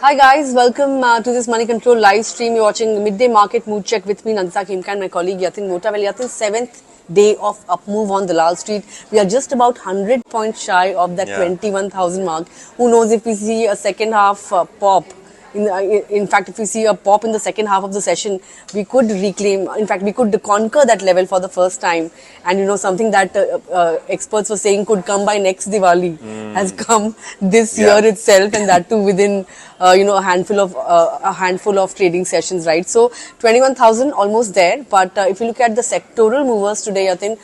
Hi guys, welcome to this Moneycontrol live stream. You're watching the Midday Market Mood Check with me, Nandita Khemka, and my colleague Yatin Mota. Well, Yatin, seventh day of up move on Dalal Street. We are just about 100 points shy of that 21,000 mark. Who knows if we see a second half pop. In fact, if we see a pop in the second half of the session, we could reclaim, in fact, we could conquer that level for the first time. And, something that experts were saying could come by next Diwali has come this year itself, and that too within, a handful of trading sessions, right? So, 21,000 almost there. But if you look at the sectoral movers today, I think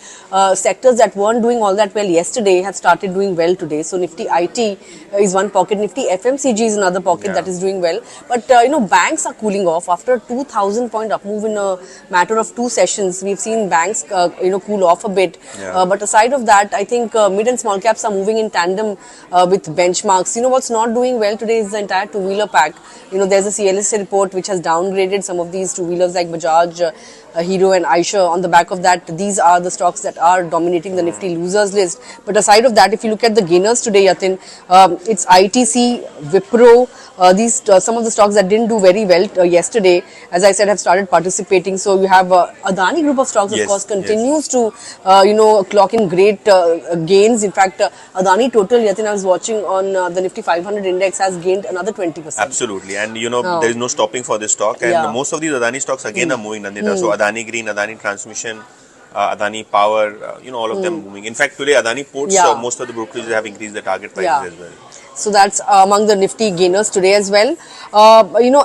sectors that weren't doing all that well yesterday have started doing well today. So, Nifty IT is one pocket, Nifty FMCG is another pocket that is doing well. But, banks are cooling off after a 2,000 point up move in a matter of two sessions. We've seen banks, cool off a bit. But aside of that, I think mid and small caps are moving in tandem with benchmarks. What's not doing well today is the entire two-wheeler pack. There's a CLSA report which has downgraded some of these two-wheelers like Bajaj, Hero and Eicher. On the back of that, these are the stocks that are dominating the Nifty losers list. But aside of that, if you look at the gainers today, Yatin, it's ITC, Wipro, some of the stocks that didn't do very well yesterday, as I said, have started participating. So you have Adani group of stocks, of course, continues to, clock in great gains. In fact, Adani total, Yatin, I was watching on the Nifty 500 index, has gained another 20%. Absolutely. And, there is no stopping for this stock. And most of these Adani stocks again are moving, Nandita. So Adani Green, Adani Transmission, Adani Power, all of them moving. In fact, today Adani Ports, most of the brokerages have increased the target prices as well. So that's among the Nifty gainers today as well.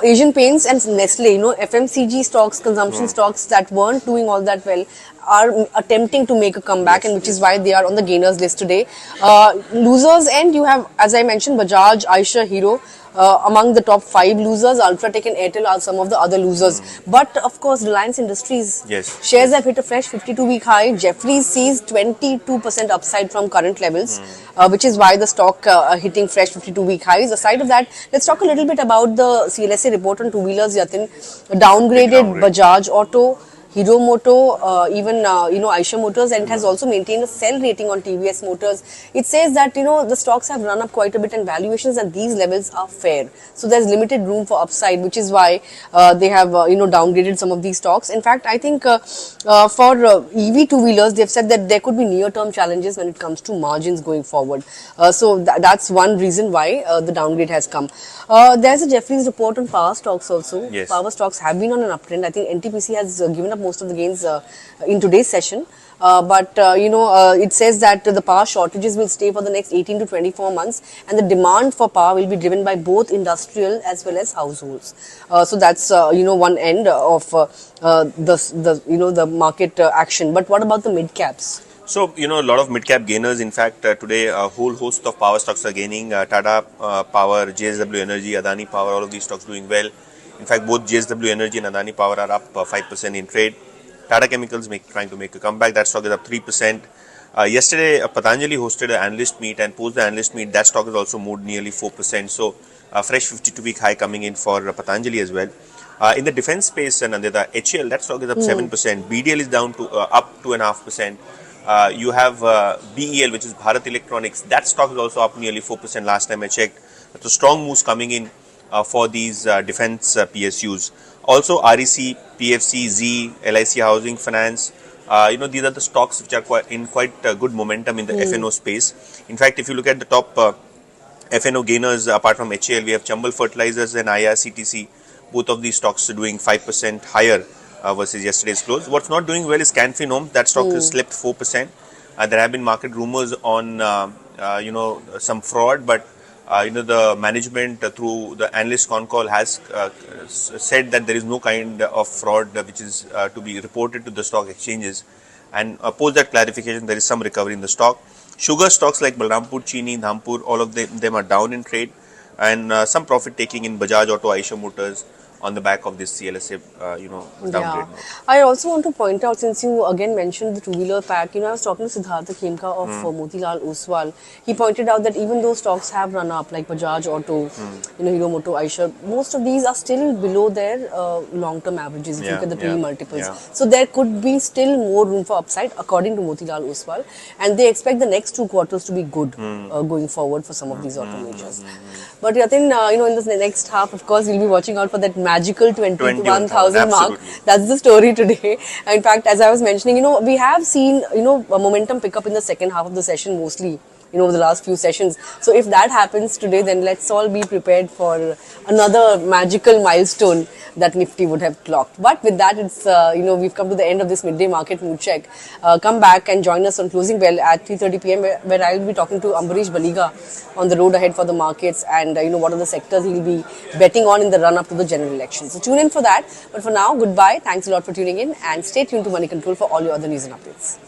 Asian Paints and Nestle, FMCG stocks, consumption stocks that weren't doing all that well are attempting to make a comeback, and which is why they are on the gainers list today. Losers end, you have, as I mentioned, Bajaj, Eicher, Hero. Among the top 5 losers, Ultratech and Airtel are some of the other losers. But of course, Reliance Industries shares have hit a fresh 52-week high. Jeffries sees 22% upside from current levels, which is why the stock hitting fresh 52-week highs. Aside of that, let's talk a little bit about the CLSA report on two-wheelers, Yatin. Downgraded Bajaj Auto, Hero Moto, even Eicher Motors, and it has also maintained a sell rating on TVS Motors. It says that the stocks have run up quite a bit, and valuations at these levels are fair. So there's limited room for upside, which is why they have downgraded some of these stocks. In fact, I think for EV two-wheelers, they've said that there could be near-term challenges when it comes to margins going forward. So that's one reason why the downgrade has come. There's a Jeffries report on power stocks also. Power stocks have been on an uptrend. I think NTPC has given up most of the gains in today's session. But it says that the power shortages will stay for the next 18 to 24 months, and the demand for power will be driven by both industrial as well as households. So that's one end of the market action. But what about the mid caps? So, a lot of mid-cap gainers. In fact, today a whole host of power stocks are gaining. Tata Power, JSW Energy, Adani Power, all of these stocks doing well. In fact, both JSW Energy and Adani Power are up 5% in trade. Tata Chemicals trying to make a comeback. That stock is up 3%. Yesterday, Patanjali hosted an analyst meet, and post the analyst meet, that stock has also moved nearly 4%. So, a fresh 52-week high coming in for Patanjali as well. In the defense space, Nandita, HAL, that stock is up 7%. BDL is down to up 2.5%. You have BEL, which is Bharat Electronics. That stock is also up nearly 4% last time I checked. So strong moves coming in for these defense PSUs. Also REC, PFC, Z, LIC Housing Finance. These are the stocks which are quite good momentum in the FNO space. In fact, if you look at the top FNO gainers, apart from HAL, we have Chambal Fertilizers and IRCTC. Both of these stocks are doing 5% higher versus yesterday's close. What's not doing well is Canfin Home. That stock has slipped 4%. There have been market rumors on, some fraud, but the management through the analyst con call has said that there is no kind of fraud which is to be reported to the stock exchanges. And post that clarification, there is some recovery in the stock. Sugar stocks like Balrampur, Chini, Dhampur, all of them are down in trade, and some profit taking in Bajaj Auto, Eicher Motors. on the back of this CLSA, downgrade. Yeah. I also want to point out, since you again mentioned the two-wheeler pack, I was talking to Siddhartha Khemka of Motilal Oswal. He pointed out that even though stocks have run up, like Bajaj Auto, Hero Moto, Eicher, most of these are still below their long-term averages if you look at the PE multiples. Yeah. So there could be still more room for upside, according to Motilal Oswal. And they expect the next 2 quarters to be good going forward for some of these auto majors. But Yatin, in the next half, of course, we'll be watching out for that magical 21,000 mark. That's the story today. In fact, as I was mentioning, we have seen, a momentum pick up in the second half of the session mostly, over the last few sessions. So if that happens today, then let's all be prepared for another magical milestone that Nifty would have clocked. But with that, it's, we've come to the end of this midday market mood check. Come back and join us on Closing Bell at 3:30 p.m. where I'll be talking to Ambarish Baliga on the road ahead for the markets and, what are the sectors he'll be betting on in the run-up to the general election. So tune in for that. But for now, goodbye. Thanks a lot for tuning in and stay tuned to Money Control for all your other news and updates.